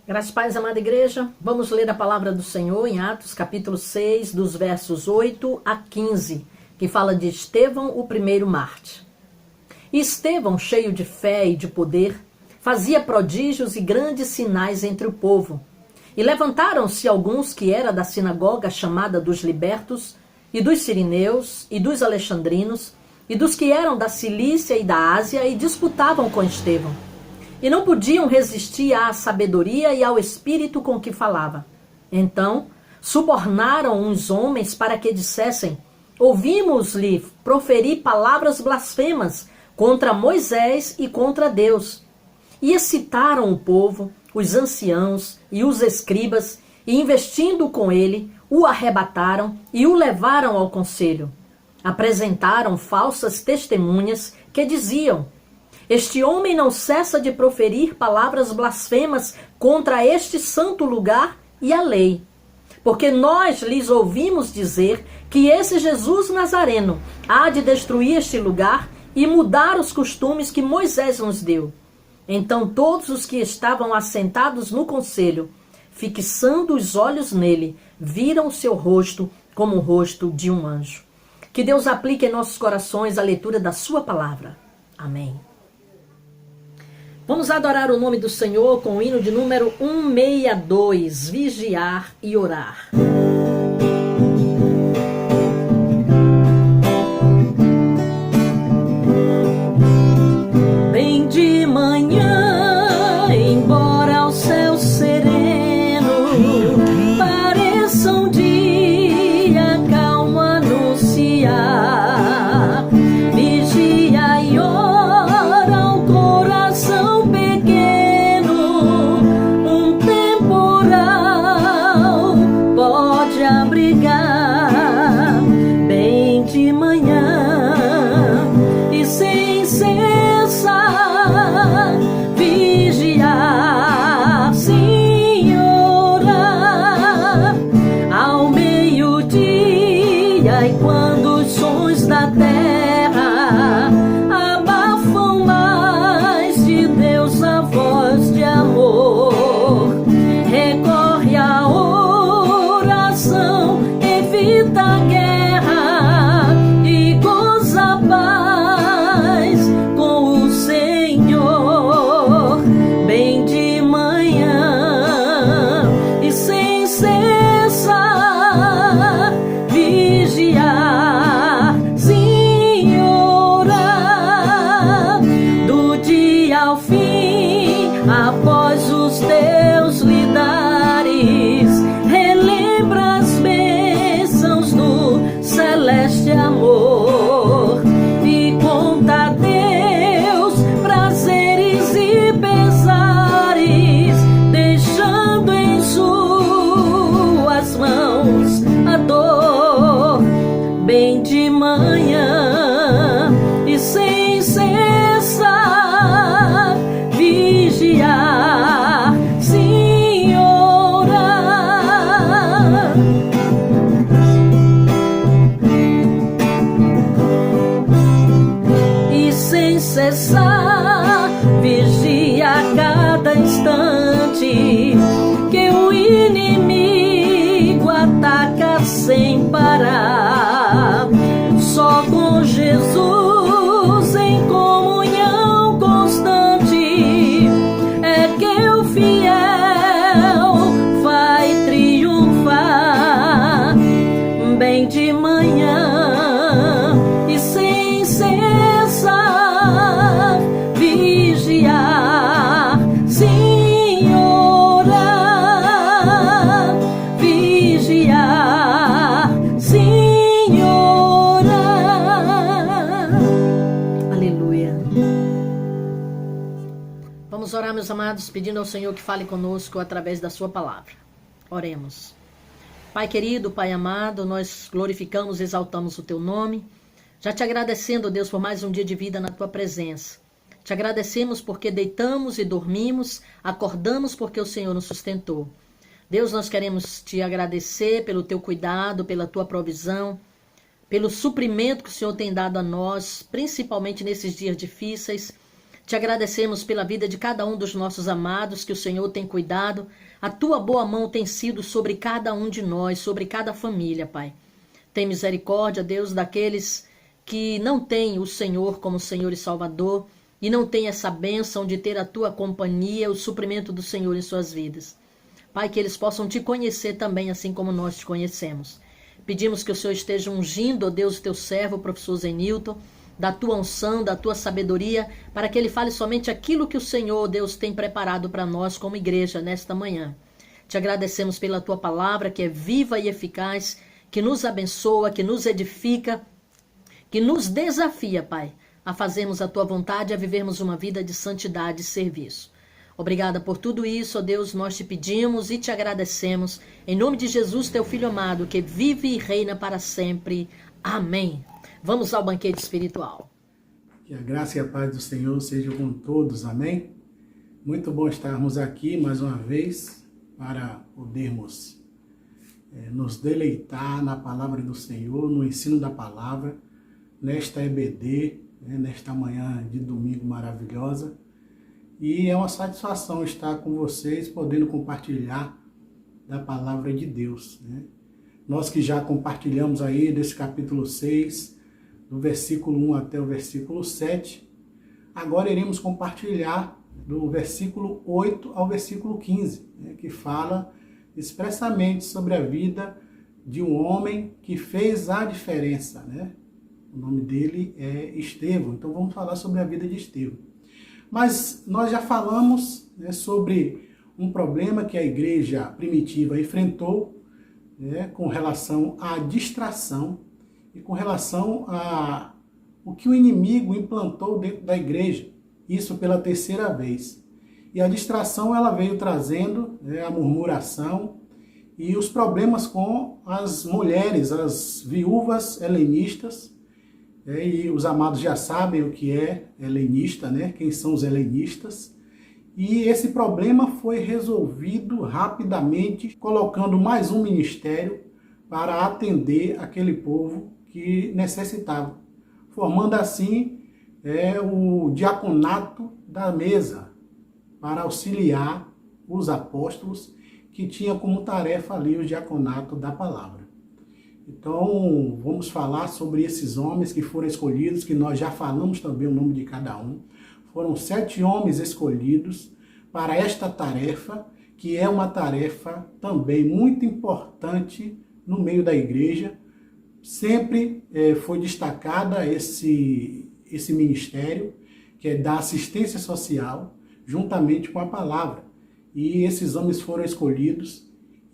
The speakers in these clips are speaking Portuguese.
Graças e paz, amada igreja. Vamos ler a palavra do Senhor em Atos, capítulo 6, dos versos 8 a 15, que fala de Estevão, o primeiro mártir. E Estevão, cheio de fé e de poder, fazia prodígios e grandes sinais entre o povo. E levantaram-se alguns que era da sinagoga chamada dos libertos, e dos sirineus, e dos alexandrinos, e dos que eram da Cilícia e da Ásia, e disputavam com Estevão. E não podiam resistir à sabedoria e ao espírito com que falava. Então, subornaram uns homens para que dissessem: ouvimos-lhe proferir palavras blasfemas contra Moisés e contra Deus. E excitaram o povo, os anciãos e os escribas, e investindo com ele, o arrebataram e o levaram ao conselho. Apresentaram falsas testemunhas que diziam: este homem não cessa de proferir palavras blasfemas contra este santo lugar e a lei. Porque nós lhes ouvimos dizer que esse Jesus Nazareno há de destruir este lugar e mudar os costumes que Moisés nos deu. Então todos os que estavam assentados no conselho, fixando os olhos nele, viram o seu rosto como o rosto de um anjo. Que Deus aplique em nossos corações a leitura da sua palavra. Amém. Vamos adorar o nome do Senhor com o hino de número 162, Vigiar e Orar. Bem de manhã, embora o céu sereno pareça um dia calmo anunciar, vigia e ora. Vigia a cada instante que o inimigo ataca sem parar. Só com Jesus em comunhão constante é que o fiel vai triunfar. Bem de manhã e sem cessar, vigiar, sim, orar, vigiar, sim, orar. Aleluia. Vamos orar, meus amados, pedindo ao Senhor que fale conosco através da sua palavra. Oremos. Pai querido, Pai amado, nós glorificamos e exaltamos o teu nome, já te agradecendo, Deus, por mais um dia de vida na tua presença. Te agradecemos porque deitamos e dormimos, acordamos porque o Senhor nos sustentou. Deus, nós queremos te agradecer pelo teu cuidado, pela tua provisão, pelo suprimento que o Senhor tem dado a nós, principalmente nesses dias difíceis. Te agradecemos pela vida de cada um dos nossos amados que o Senhor tem cuidado. A tua boa mão tem sido sobre cada um de nós, sobre cada família, Pai. Tem misericórdia, Deus, daqueles que não têm o Senhor como Senhor e Salvador e não têm essa bênção de ter a tua companhia, o suprimento do Senhor em suas vidas. Pai, que eles possam te conhecer também, assim como nós te conhecemos. Pedimos que o Senhor esteja ungindo, ó Deus, o teu servo, o professor Zenilton, da tua unção, da tua sabedoria, para que ele fale somente aquilo que o Senhor, Deus, tem preparado para nós como igreja nesta manhã. Te agradecemos pela tua palavra, que é viva e eficaz, que nos abençoa, que nos edifica, que nos desafia, Pai, a fazermos a tua vontade, a vivermos uma vida de santidade e serviço. Obrigada por tudo isso, ó Deus, nós te pedimos e te agradecemos. Em nome de Jesus, teu Filho amado, que vive e reina para sempre. Amém. Vamos ao banquete espiritual. Que a graça e a paz do Senhor sejam com todos, amém? Muito bom estarmos aqui mais uma vez para podermos nos deleitar na palavra do Senhor, no ensino da palavra, nesta EBD, nesta manhã de domingo maravilhosa. E é uma satisfação estar com vocês, podendo compartilhar da palavra de Deus. Nós que já compartilhamos aí desse capítulo 6, do versículo 1 até o versículo 7, agora iremos compartilhar do versículo 8 ao versículo 15, que fala expressamente sobre a vida de um homem que fez a diferença. O nome dele é Estevão, então vamos falar sobre a vida de Estevão. Mas nós já falamos sobre um problema que a igreja primitiva enfrentou com relação à distração e com relação a o que o inimigo implantou dentro da igreja, isso pela terceira vez. E a distração ela veio trazendo a murmuração e os problemas com as mulheres, as viúvas helenistas. E os amados já sabem o que é helenista, quem são os helenistas. E esse problema foi resolvido rapidamente, colocando mais um ministério para atender aquele povo que necessitava, formando assim o diaconato da mesa, para auxiliar os apóstolos, que tinha como tarefa ali o diaconato da palavra. Então, vamos falar sobre esses homens que foram escolhidos, que nós já falamos também o nome de cada um. Foram 7 homens escolhidos para esta tarefa, que é uma tarefa também muito importante no meio da igreja. Sempre foi destacada esse ministério, que é da assistência social, juntamente com a palavra. E esses homens foram escolhidos.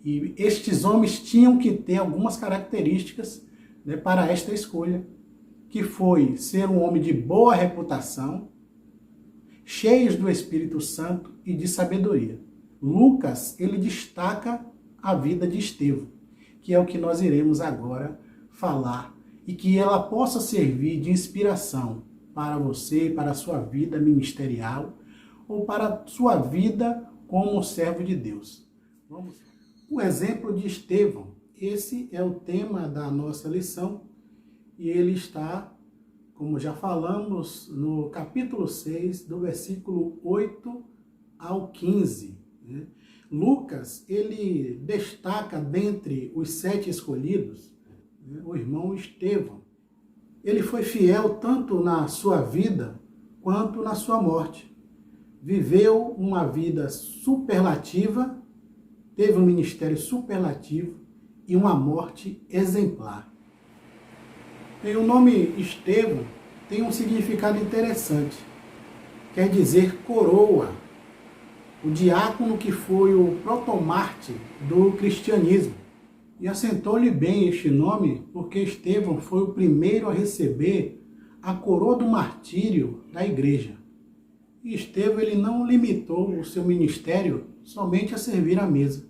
E estes homens tinham que ter algumas características para esta escolha, que foi ser um homem de boa reputação, cheios do Espírito Santo e de sabedoria. Lucas, ele destaca a vida de Estevão, que é o que nós iremos agora falar, e que ela possa servir de inspiração para você, para a sua vida ministerial, ou para a sua vida como servo de Deus. Vamos lá. O exemplo de Estevão, esse é o tema da nossa lição, e ele está, como já falamos, no capítulo 6, do versículo 8 ao 15. Lucas, ele destaca dentre os 7 escolhidos, o irmão Estevão. Ele foi fiel tanto na sua vida quanto na sua morte. Viveu uma vida superlativa, teve um ministério superlativo e uma morte exemplar. E o nome Estevão tem um significado interessante. Quer dizer coroa. O diácono que foi o protomártir do cristianismo. E assentou-lhe bem este nome porque Estevão foi o primeiro a receber a coroa do martírio da igreja. E Estevão ele não limitou o seu ministério somente a servir à mesa,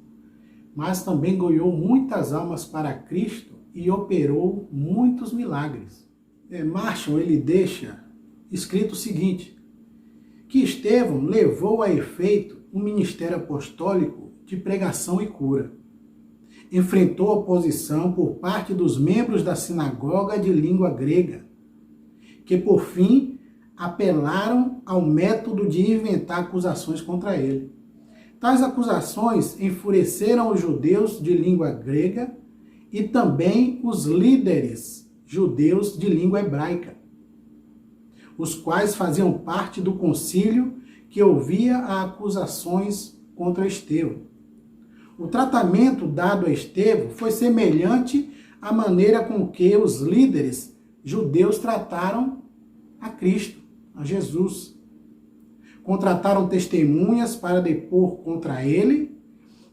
mas também ganhou muitas almas para Cristo e operou muitos milagres. Marshall ele deixa escrito o seguinte, que Estevão levou a efeito um ministério apostólico de pregação e cura. Enfrentou oposição por parte dos membros da sinagoga de língua grega, que por fim apelaram ao método de inventar acusações contra ele. Tais acusações enfureceram os judeus de língua grega e também os líderes judeus de língua hebraica, os quais faziam parte do concílio que ouvia as acusações contra Estevão. O tratamento dado a Estevão foi semelhante à maneira com que os líderes judeus trataram a Cristo, a Jesus. Contrataram testemunhas para depor contra ele,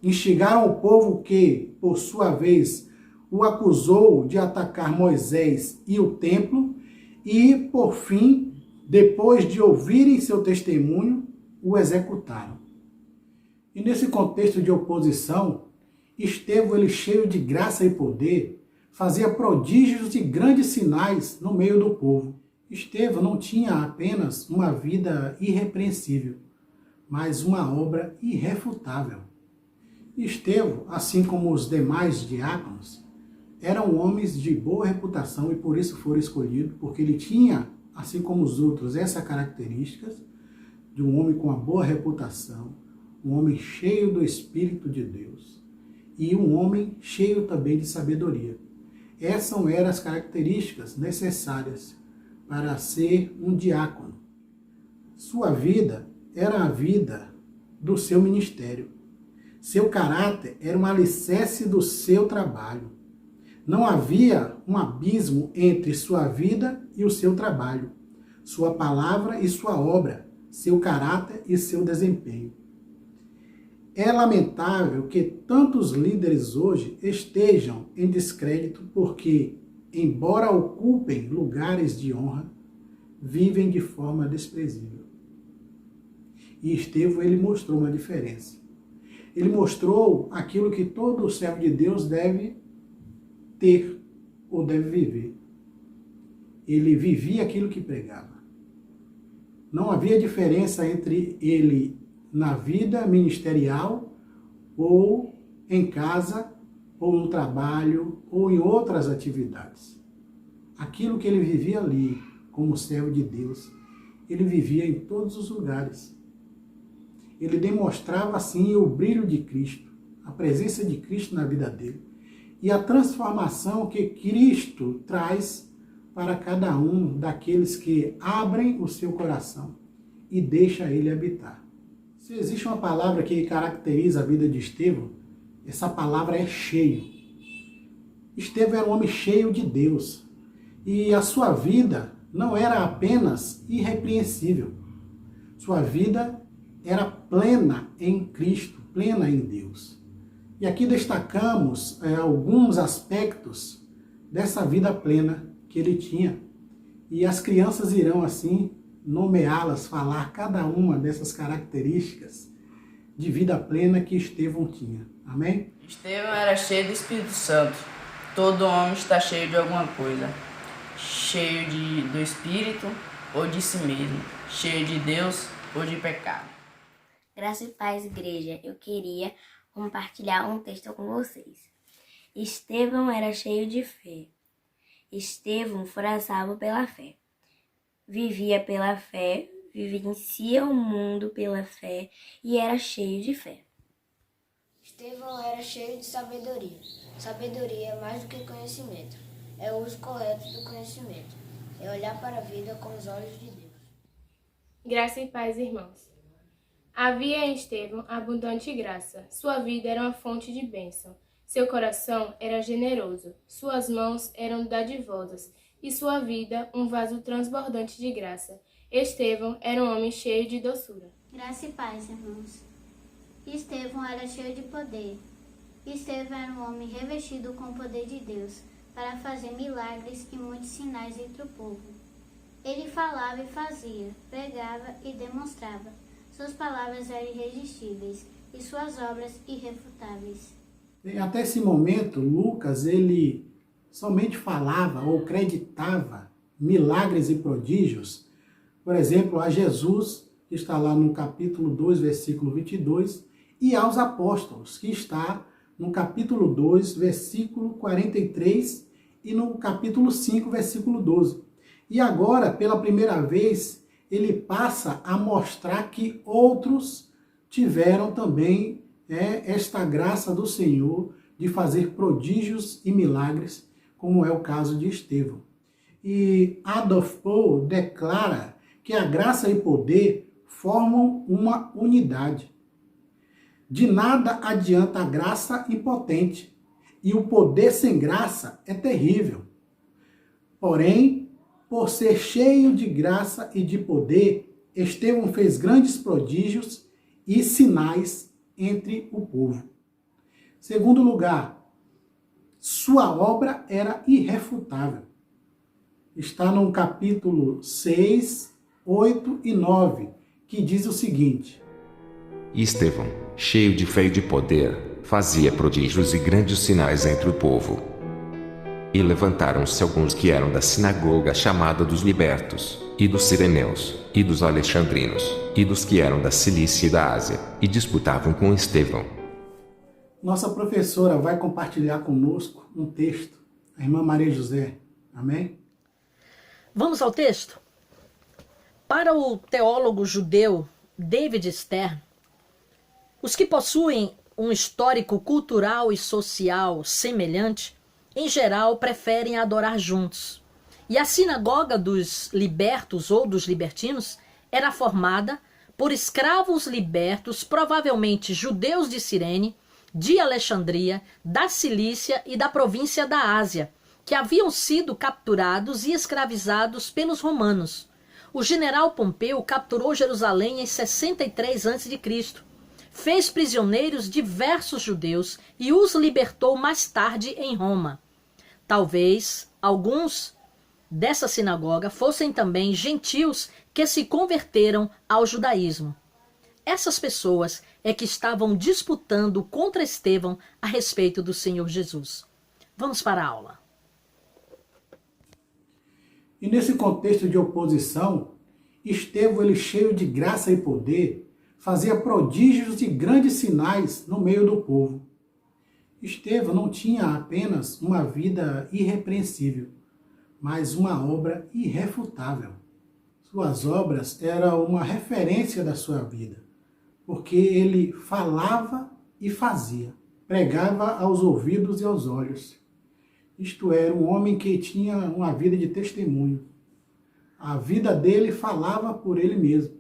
instigaram o povo que, por sua vez, o acusou de atacar Moisés e o templo e, por fim, depois de ouvirem seu testemunho, o executaram. E nesse contexto de oposição, Estevão, ele cheio de graça e poder, fazia prodígios e grandes sinais no meio do povo. Estevão não tinha apenas uma vida irrepreensível, mas uma obra irrefutável. Estevão, assim como os demais diáconos, eram homens de boa reputação e por isso foram escolhidos, porque ele tinha, assim como os outros, essas características de um homem com uma boa reputação, um homem cheio do Espírito de Deus e um homem cheio também de sabedoria. Essas eram as características necessárias para ser um diácono. Sua vida era a vida do seu ministério. Seu caráter era um alicerce do seu trabalho. Não havia um abismo entre sua vida e o seu trabalho, sua palavra e sua obra, seu caráter e seu desempenho. É lamentável que tantos líderes hoje estejam em descrédito porque, embora ocupem lugares de honra, vivem de forma desprezível. E Estevão, ele mostrou uma diferença. Ele mostrou aquilo que todo servo de Deus deve ter ou deve viver. Ele vivia aquilo que pregava. Não havia diferença entre ele na vida ministerial ou em casa ou no trabalho ou em outras atividades. Aquilo que ele vivia ali como servo de Deus, ele vivia em todos os lugares. Ele demonstrava assim o brilho de Cristo, a presença de Cristo na vida dele e a transformação que Cristo traz para cada um daqueles que abrem o seu coração e deixa ele habitar. Se existe uma palavra que caracteriza a vida de Estevão, essa palavra é cheio. Estevão era um homem cheio de Deus e a sua vida não era apenas irrepreensível. Sua vida era plena em Cristo, plena em Deus. E aqui destacamos alguns aspectos dessa vida plena que ele tinha. E as crianças irão assim nomeá-las, falar cada uma dessas características de vida plena que Estevão tinha. Amém? Estevão era cheio do Espírito Santo. Todo homem está cheio de alguma coisa. Cheio do Espírito ou de si mesmo. Cheio de Deus ou de pecado. Graça e paz, igreja. Eu queria compartilhar um texto com vocês. Estevão era cheio de fé. Estevão fora salvo pela fé. Vivia pela fé, vivencia o mundo pela fé e era cheio de fé. Estevão era cheio de sabedoria. Sabedoria é mais do que conhecimento. É o uso correto do conhecimento. É olhar para a vida com os olhos de Deus. Graça e paz, irmãos. Havia em Estevão abundante graça. Sua vida era uma fonte de bênção. Seu coração era generoso. Suas mãos eram dadivosas. E sua vida um vaso transbordante de graça. Estevão era um homem cheio de doçura. Graça e paz, irmãos. Estevão era cheio de poder. Estevão era um homem revestido com o poder de Deus para fazer milagres e muitos sinais entre o povo. Ele falava e fazia, pregava e demonstrava. Suas palavras eram irresistíveis e suas obras irrefutáveis. Até esse momento, Lucas, ele somente falava ou acreditava milagres e prodígios, por exemplo, a Jesus, que está lá no capítulo 2, versículo 22, e aos apóstolos, que está no capítulo 2, versículo 43, e no capítulo 5, versículo 12. E agora, pela primeira vez, ele passa a mostrar que outros tiveram também esta graça do Senhor de fazer prodígios e milagres, como é o caso de Estevão. E Adolf Paul declara que a graça e poder formam uma unidade. De nada adianta a graça impotente, e o poder sem graça é terrível. Porém, por ser cheio de graça e de poder, Estevão fez grandes prodígios e sinais entre o povo. Segundo lugar, sua obra era irrefutável. Está no capítulo 6, 8 e 9, que diz o seguinte: E Estevão, cheio de fé e de poder, fazia prodígios e grandes sinais entre o povo. E levantaram-se alguns que eram da sinagoga chamada dos libertos, e dos sireneus, e dos alexandrinos, e dos que eram da Cilícia e da Ásia, e disputavam com Estevão. Nossa professora vai compartilhar conosco um texto, a irmã Maria José. Amém? Vamos ao texto? Para o teólogo judeu David Stern, os que possuem um histórico cultural e social semelhante, em geral, preferem adorar juntos. E a sinagoga dos libertos ou dos libertinos era formada por escravos libertos, provavelmente judeus de Cirene, de Alexandria, da Cilícia e da província da Ásia, que haviam sido capturados e escravizados pelos romanos. O general Pompeu capturou Jerusalém em 63 a.C., fez prisioneiros diversos judeus e os libertou mais tarde em Roma. Talvez alguns dessa sinagoga fossem também gentios que se converteram ao judaísmo. Essas pessoas é que estavam disputando contra Estevão a respeito do Senhor Jesus. Vamos para a aula. E nesse contexto de oposição, Estevão, ele cheio de graça e poder, fazia prodígios e grandes sinais no meio do povo. Estevão não tinha apenas uma vida irrepreensível, mas uma obra irrefutável. Suas obras eram uma referência da sua vida, porque ele falava e fazia, pregava aos ouvidos e aos olhos. Isto era um homem que tinha uma vida de testemunho. A vida dele falava por ele mesmo.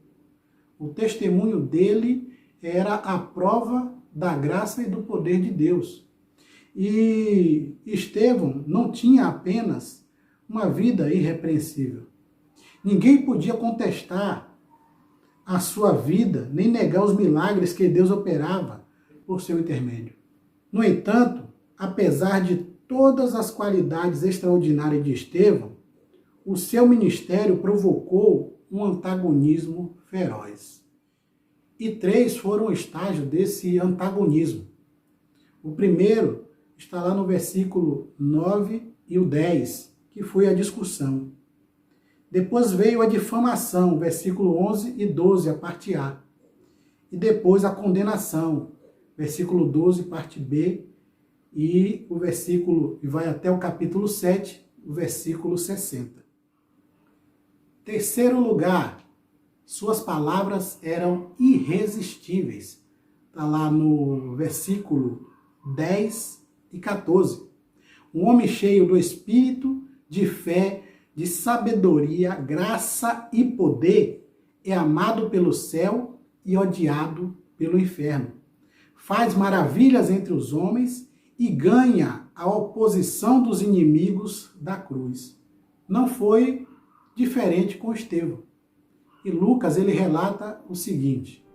O testemunho dele era a prova da graça e do poder de Deus. E Estevão não tinha apenas uma vida irrepreensível. Ninguém podia contestar a sua vida, nem negar os milagres que Deus operava por seu intermédio. No entanto, apesar de todas as qualidades extraordinárias de Estevão, o seu ministério provocou um antagonismo feroz. E 3 foram o estágio desse antagonismo. O primeiro está lá no versículo 9 e o 10, que foi a discussão. Depois veio a difamação, versículo 11 e 12, a parte A. E depois a condenação, versículo 12, parte B, e o versículo, e vai até o capítulo 7, o versículo 60. Terceiro lugar, suas palavras eram irresistíveis. Está lá no versículo 10 e 14. Um homem cheio do Espírito, de fé, de sabedoria, graça e poder, é amado pelo céu e odiado pelo inferno. Faz maravilhas entre os homens e ganha a oposição dos inimigos da cruz. Não foi diferente com Estevão. E Lucas, ele relata o seguinte: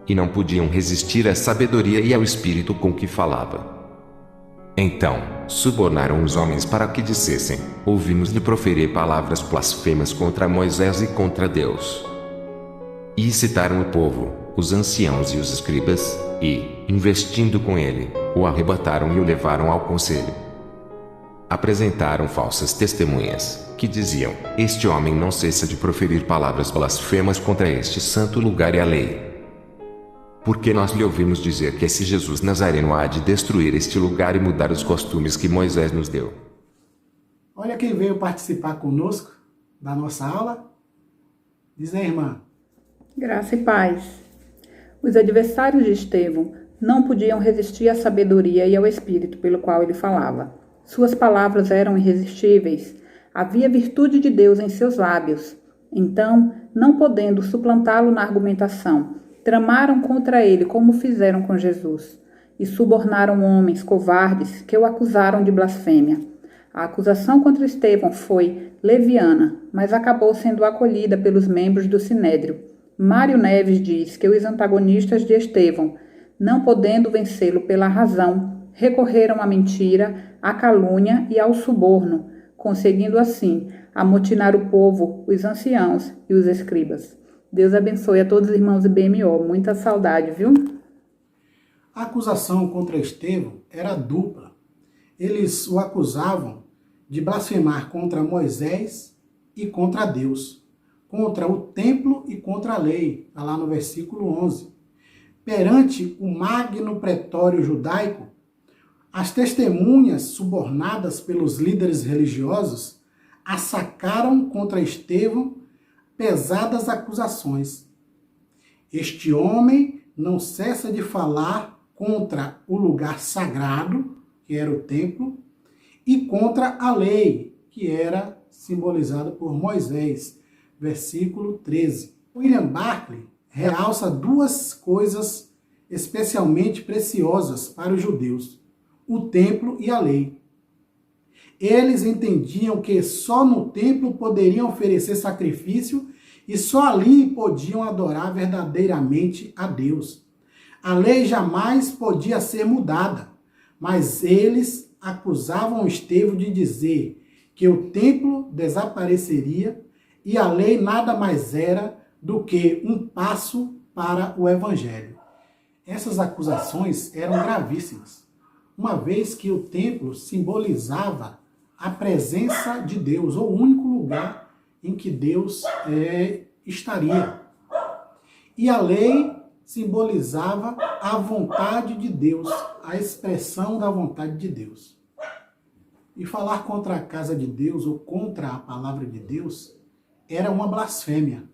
E não podiam resistir à sabedoria e ao espírito com que falava. Então, subornaram os homens para que dissessem: Ouvimos-lhe proferir palavras blasfemas contra Moisés e contra Deus. E excitaram o povo, os anciãos e os escribas, e, investindo com ele, o arrebataram e o levaram ao conselho. Apresentaram falsas testemunhas, que diziam: Este homem não cessa de proferir palavras blasfemas contra este santo lugar e a lei. Porque nós lhe ouvimos dizer que esse Jesus Nazareno há de destruir este lugar e mudar os costumes que Moisés nos deu. Olha quem veio participar conosco da nossa aula. Diz aí, irmã. Graça e paz. Os adversários de Estevão não podiam resistir à sabedoria e ao espírito pelo qual ele falava. Suas palavras eram irresistíveis. Havia virtude de Deus em seus lábios. Então, não podendo suplantá-lo na argumentação, tramaram contra ele como fizeram com Jesus, e subornaram homens covardes que o acusaram de blasfêmia. A acusação contra Estevão foi leviana, mas acabou sendo acolhida pelos membros do Sinédrio. Mário Neves diz que os antagonistas de Estevão, não podendo vencê-lo pela razão, recorreram à mentira, à calúnia e ao suborno, conseguindo assim amotinar o povo, os anciãos e os escribas. Deus abençoe a todos os irmãos de BMO. Muita saudade, viu? A acusação contra Estevão era dupla. Eles o acusavam de blasfemar contra Moisés e contra Deus, contra o templo e contra a lei, está lá no versículo 11. Perante o magno pretório judaico, as testemunhas subornadas pelos líderes religiosos assacaram contra Estevão pesadas acusações. Este homem não cessa de falar contra o lugar sagrado, que era o templo, e contra a lei, que era simbolizada por Moisés, versículo 13. William Barclay realça duas coisas especialmente preciosas para os judeus: o templo e a lei. Eles entendiam que só no templo poderiam oferecer sacrifício e só ali podiam adorar verdadeiramente a Deus. A lei jamais podia ser mudada, mas eles acusavam Estevão de dizer que o templo desapareceria e a lei nada mais era do que um passo para o evangelho. Essas acusações eram gravíssimas, uma vez que o templo simbolizava a presença de Deus, o único lugar em que Deus estaria. E a lei simbolizava a vontade de Deus, a expressão da vontade de Deus. E falar contra a casa de Deus ou contra a palavra de Deus era uma blasfêmia,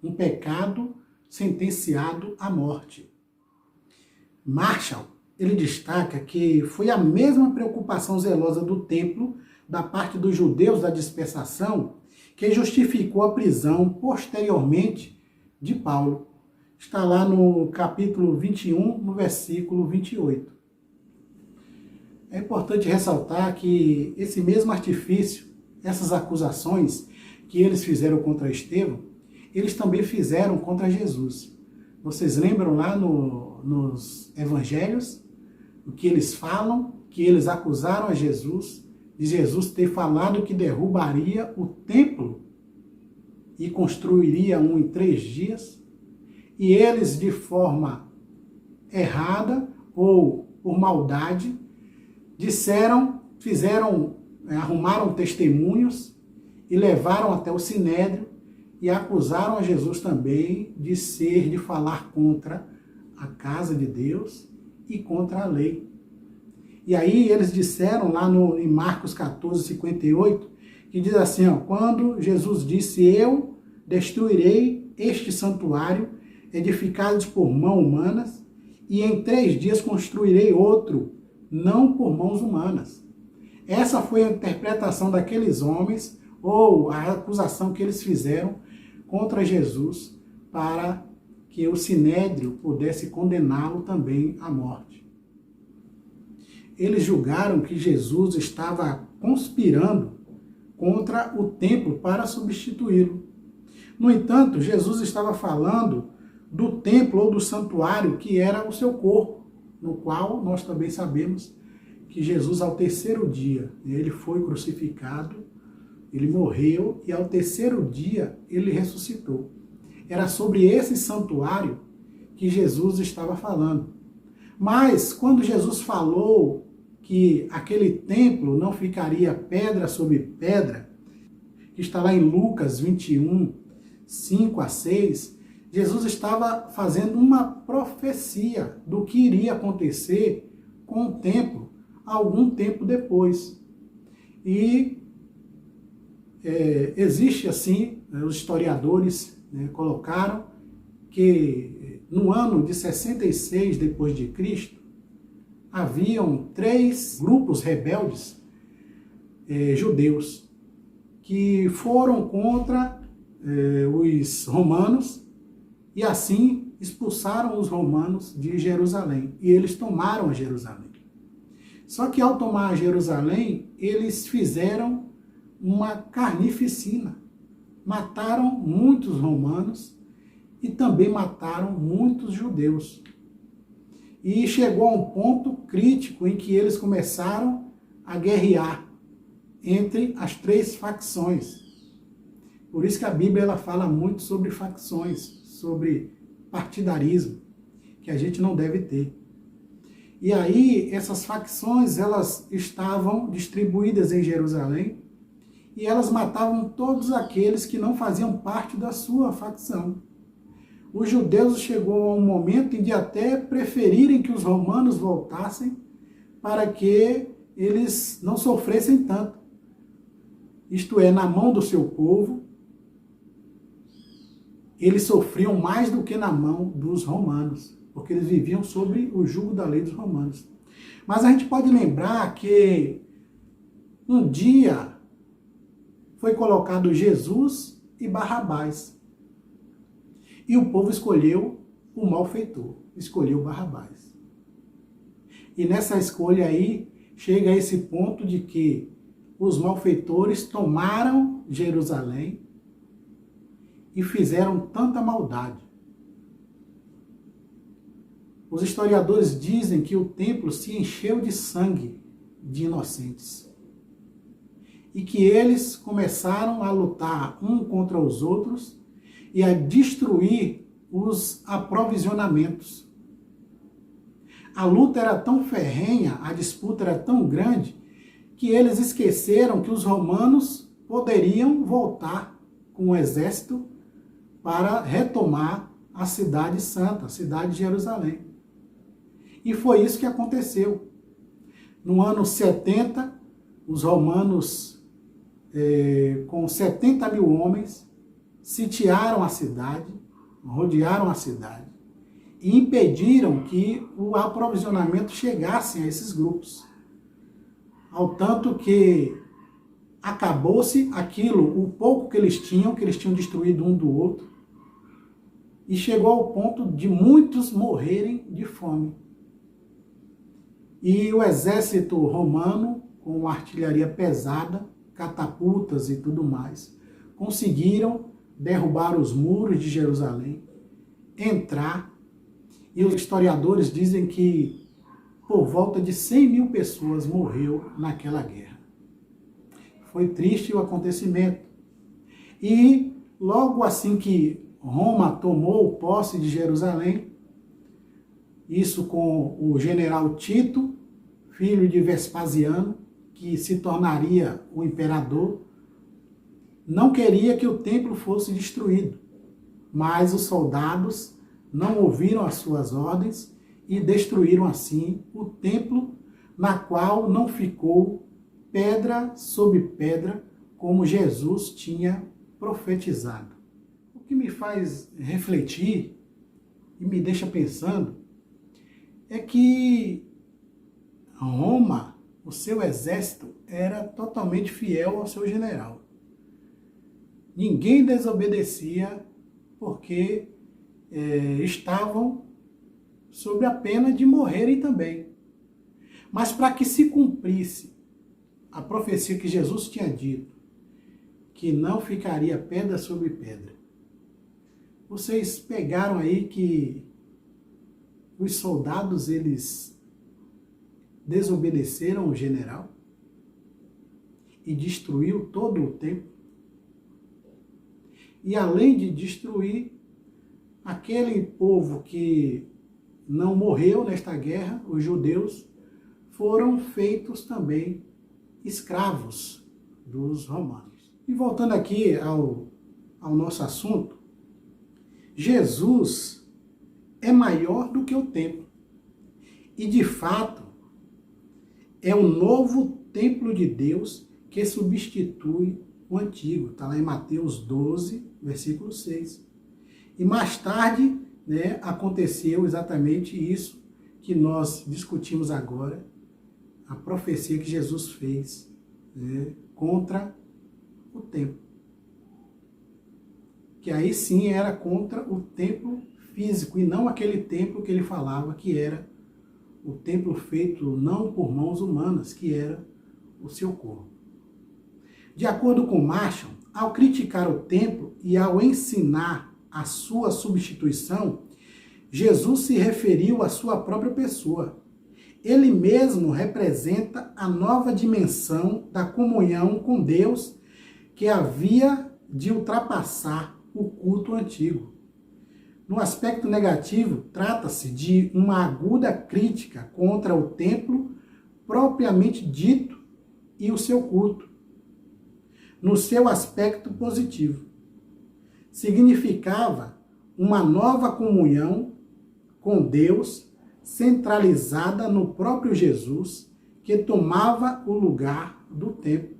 um pecado sentenciado à morte. Marshall, ele destaca que foi a mesma preocupação zelosa do templo da parte dos judeus da dispersação que justificou a prisão posteriormente de Paulo. Está lá no capítulo 21, no versículo 28. É importante ressaltar que esse mesmo artifício, essas acusações que eles fizeram contra Estevão, eles também fizeram contra Jesus. Vocês lembram lá nos evangelhos, o que eles falam, que eles acusaram a Jesus, de Jesus ter falado que derrubaria o templo e construiria um em 3 dias, e eles, de forma errada ou por maldade, arrumaram testemunhos e levaram até o Sinédrio e acusaram a Jesus também de falar contra a casa de Deus e contra a lei. E aí eles disseram lá em Marcos 14, 58, que diz assim, quando Jesus disse, eu destruirei este santuário edificado por mãos humanas e em 3 dias construirei outro, não por mãos humanas. Essa foi a interpretação daqueles homens, ou a acusação que eles fizeram contra Jesus, para que o Sinédrio pudesse condená-lo também à morte. Eles julgaram que Jesus estava conspirando contra o templo para substituí-lo. No entanto, Jesus estava falando do templo ou do santuário que era o seu corpo, no qual nós também sabemos que Jesus, ao 3º dia, ele foi crucificado, ele morreu e ao 3º dia ele ressuscitou. Era sobre esse santuário que Jesus estava falando. Mas quando Jesus falou que aquele templo não ficaria pedra sobre pedra, que está lá em Lucas 21, 5 a 6, Jesus estava fazendo uma profecia do que iria acontecer com o templo algum tempo depois. E existe assim, os historiadores colocaram que no ano de 66 depois de Cristo, haviam 3 grupos rebeldes judeus que foram contra os romanos e assim expulsaram os romanos de Jerusalém. E eles tomaram Jerusalém. Só que ao tomar Jerusalém, eles fizeram uma carnificina. Mataram muitos romanos e também mataram muitos judeus. E chegou a um ponto crítico em que eles começaram a guerrear entre as 3 facções. Por isso que a Bíblia ela fala muito sobre facções, sobre partidarismo, que a gente não deve ter. E aí, essas facções, elas estavam distribuídas em Jerusalém e elas matavam todos aqueles que não faziam parte da sua facção. Os judeus chegou a um momento de até preferirem que os romanos voltassem para que eles não sofressem tanto. Isto é, na mão do seu povo, eles sofriam mais do que na mão dos romanos, porque eles viviam sob o jugo da lei dos romanos. Mas a gente pode lembrar que um dia foi colocado Jesus e Barrabás. E o povo escolheu o malfeitor, escolheu Barrabás. E nessa escolha aí, chega a esse ponto de que os malfeitores tomaram Jerusalém e fizeram tanta maldade. Os historiadores dizem que o templo se encheu de sangue de inocentes. E que eles começaram a lutar um contra os outros e a destruir os aprovisionamentos. A luta era tão ferrenha, a disputa era tão grande, que eles esqueceram que os romanos poderiam voltar com o exército para retomar a cidade santa, a cidade de Jerusalém. E foi isso que aconteceu. No ano 70, os romanos, com 70 mil homens, sitiaram a cidade, rodearam a cidade e impediram que o aprovisionamento chegasse a esses grupos. Ao tanto que acabou-se aquilo, o pouco que eles tinham destruído um do outro, e chegou ao ponto de muitos morrerem de fome. E o exército romano, com artilharia pesada, catapultas e tudo mais, conseguiram derrubar os muros de Jerusalém, entrar, e os historiadores dizem que por volta de 100 mil pessoas morreu naquela guerra. Foi triste o acontecimento. E logo assim que Roma tomou posse de Jerusalém, isso com o general Tito, filho de Vespasiano, que se tornaria o imperador, não queria que o templo fosse destruído, mas os soldados não ouviram as suas ordens e destruíram assim o templo, na qual não ficou pedra sobre pedra, como Jesus tinha profetizado. O que me faz refletir e me deixa pensando é que Roma, o seu exército, era totalmente fiel ao seu general. Ninguém desobedecia porque estavam sob a pena de morrerem também. Mas para que se cumprisse a profecia que Jesus tinha dito, que não ficaria pedra sobre pedra, vocês pegaram aí que os soldados, eles desobedeceram o general e destruiu todo o templo. E além de destruir, aquele povo que não morreu nesta guerra, os judeus, foram feitos também escravos dos romanos. E voltando aqui ao nosso assunto, Jesus é maior do que o templo. E de fato, é um novo templo de Deus que substitui o antigo. Está lá em Mateus 12, versículo 6. E mais tarde, né, aconteceu exatamente isso que nós discutimos agora, a profecia que Jesus fez, né, contra o templo. Que aí sim era contra o templo físico, e não aquele templo que ele falava que era o templo feito não por mãos humanas, que era o seu corpo. De acordo com Marshall, ao criticar o templo e ao ensinar a sua substituição, Jesus se referiu à sua própria pessoa. Ele mesmo representa a nova dimensão da comunhão com Deus que havia de ultrapassar o culto antigo. No aspecto negativo, trata-se de uma aguda crítica contra o templo propriamente dito e o seu culto. No seu aspecto positivo, significava uma nova comunhão com Deus centralizada no próprio Jesus, que tomava o lugar do templo.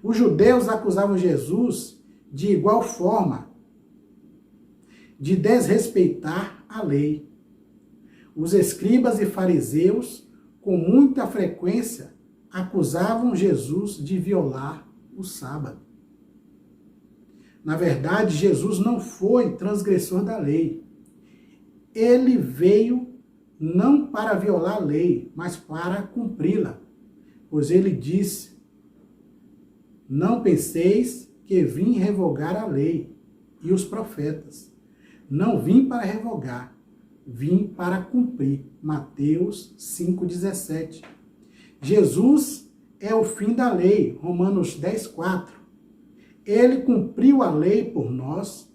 Os judeus acusavam Jesus de igual forma de desrespeitar a lei. Os escribas e fariseus, com muita frequência, acusavam Jesus de violar o sábado. Na verdade, Jesus não foi transgressor da lei. Ele veio não para violar a lei, mas para cumpri-la. Pois ele disse: não penseis que vim revogar a lei e os profetas. Não vim para revogar, vim para cumprir. Mateus 5,17. Jesus é o fim da lei, Romanos 10,4. Ele cumpriu a lei por nós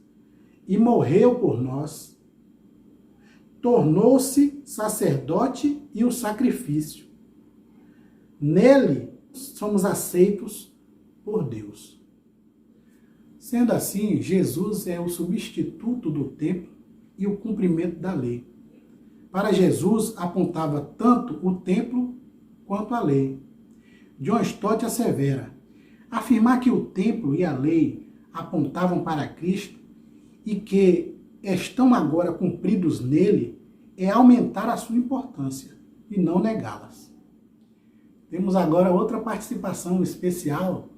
e morreu por nós. Tornou-se sacerdote e o sacrifício. Nele somos aceitos por Deus. Sendo assim, Jesus é o substituto do templo e o cumprimento da lei. Para Jesus, apontava tanto o templo quanto a lei. John Stott assevera: afirmar que o templo e a lei apontavam para Cristo e que estão agora cumpridos nele é aumentar a sua importância e não negá-las. Temos agora outra participação especial,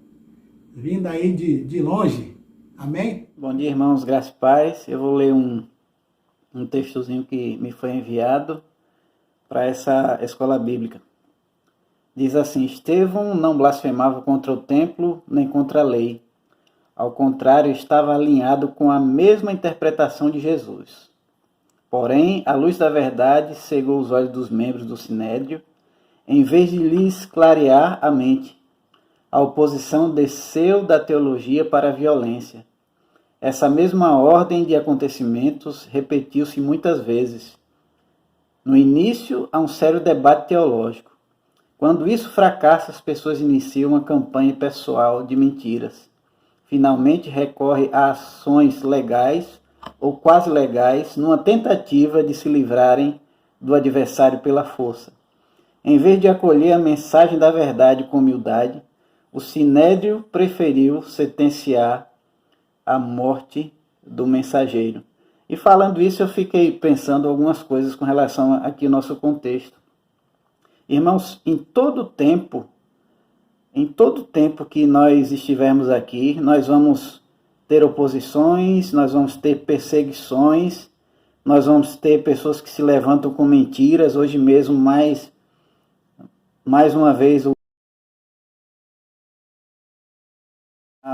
vinda aí de longe. Amém? Bom dia, irmãos, graças e paz. Eu vou ler um textozinho que me foi enviado para essa escola bíblica. Diz assim: Estevão não blasfemava contra o templo nem contra a lei. Ao contrário, estava alinhado com a mesma interpretação de Jesus. Porém, a luz da verdade cegou os olhos dos membros do Sinédrio, em vez de lhes clarear a mente. A oposição desceu da teologia para a violência. Essa mesma ordem de acontecimentos repetiu-se muitas vezes. No início, há um sério debate teológico. Quando isso fracassa, as pessoas iniciam uma campanha pessoal de mentiras. Finalmente recorre a ações legais ou quase legais numa tentativa de se livrarem do adversário pela força. Em vez de acolher a mensagem da verdade com humildade, o Sinédrio preferiu sentenciar a morte do mensageiro. E falando isso, eu fiquei pensando algumas coisas com relação aqui ao nosso contexto. Irmãos, em todo tempo que nós estivermos aqui, nós vamos ter oposições, nós vamos ter perseguições, nós vamos ter pessoas que se levantam com mentiras. Hoje mesmo, mais uma vez,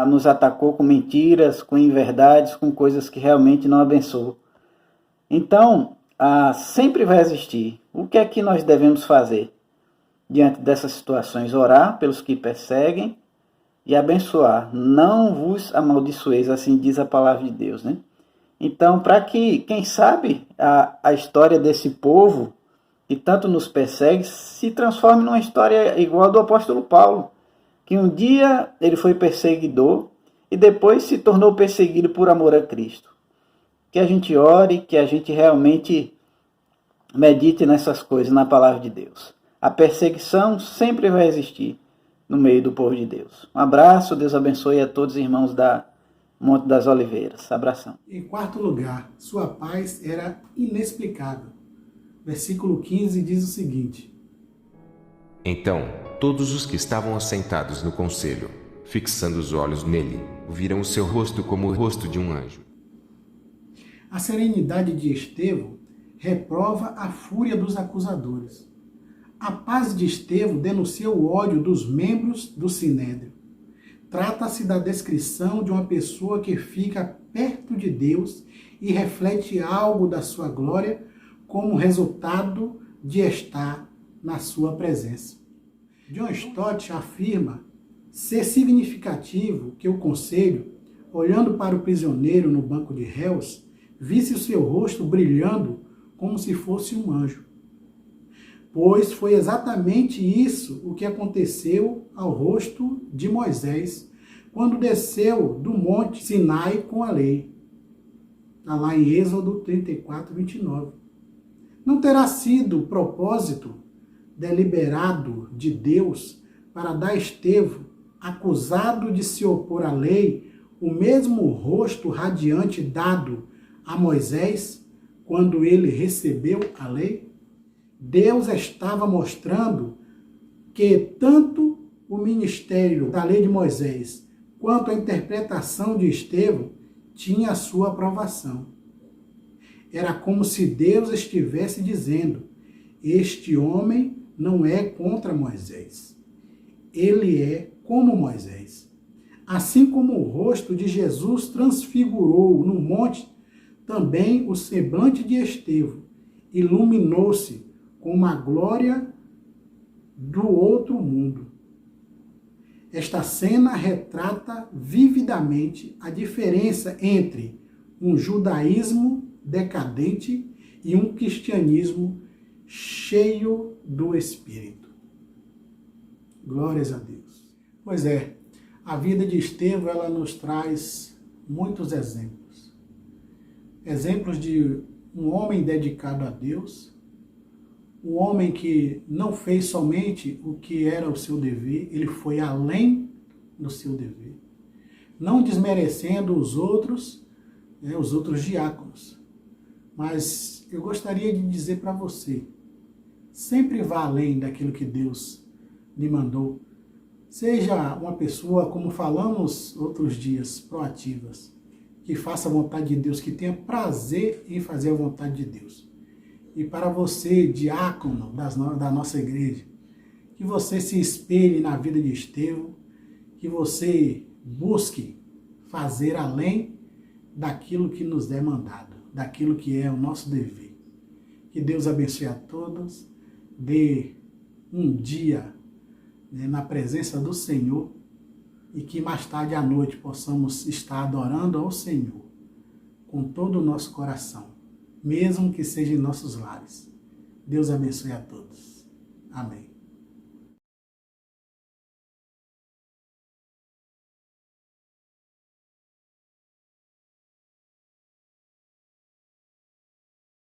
nos atacou com mentiras, com inverdades, com coisas que realmente não abençoam. Então, sempre vai existir. O que é que nós devemos fazer diante dessas situações? Orar pelos que perseguem e abençoar. Não vos amaldiçoeis, assim diz a palavra de Deus, né? Então, para que, quem sabe, a história desse povo que tanto nos persegue se transforme numa história igual a do apóstolo Paulo, que um dia ele foi perseguidor e depois se tornou perseguido por amor a Cristo. Que a gente ore, que a gente realmente medite nessas coisas, na palavra de Deus. A perseguição sempre vai existir. no meio do povo de Deus. Um abraço, Deus abençoe a todos os irmãos da Monte das Oliveiras. Abração. Em quarto lugar, sua paz era inexplicável. Versículo 15 diz o seguinte: Então, todos os que estavam assentados no conselho, fixando os olhos nele, viram o seu rosto como o rosto de um anjo. A serenidade de Estevão reprova a fúria dos acusadores. A paz de Estevão denuncia o ódio dos membros do Sinédrio. Trata-se da descrição de uma pessoa que fica perto de Deus e reflete algo da sua glória como resultado de estar na sua presença. John Stott afirma ser significativo que o conselho, olhando para o prisioneiro no banco de réus, visse o seu rosto brilhando como se fosse um anjo. Pois foi exatamente isso o que aconteceu ao rosto de Moisés, quando desceu do monte Sinai com a lei. Está lá em Êxodo 34, 29. Não terá sido propósito deliberado de Deus para dar a Estevão, acusado de se opor à lei, o mesmo rosto radiante dado a Moisés quando ele recebeu a lei? Deus estava mostrando que tanto o ministério da lei de Moisés quanto a interpretação de Estevão tinha a sua aprovação. Era como se Deus estivesse dizendo: este homem não é contra Moisés. Ele é como Moisés. Assim como o rosto de Jesus transfigurou no monte, também o semblante de Estevão iluminou-se com uma glória do outro mundo. Esta cena retrata vividamente a diferença entre um judaísmo decadente e um cristianismo cheio do Espírito. Glórias a Deus. Pois é, a vida de Estevão, ela nos traz muitos exemplos. Exemplos de um homem dedicado a Deus, um homem que não fez somente o que era o seu dever, ele foi além do seu dever, não desmerecendo os outros diáconos. Mas eu gostaria de dizer para você, sempre vá além daquilo que Deus lhe mandou. Seja uma pessoa, como falamos outros dias, proativas, que faça a vontade de Deus, que tenha prazer em fazer a vontade de Deus. E para você, diácono da nossa igreja, que você se espelhe na vida de Estevão, que você busque fazer além daquilo que nos é mandado, daquilo que é o nosso dever. Que Deus abençoe a todos, dê um dia na presença do Senhor e que mais tarde à noite possamos estar adorando ao Senhor com todo o nosso coração, mesmo que seja em nossos lares. Deus abençoe a todos. Amém.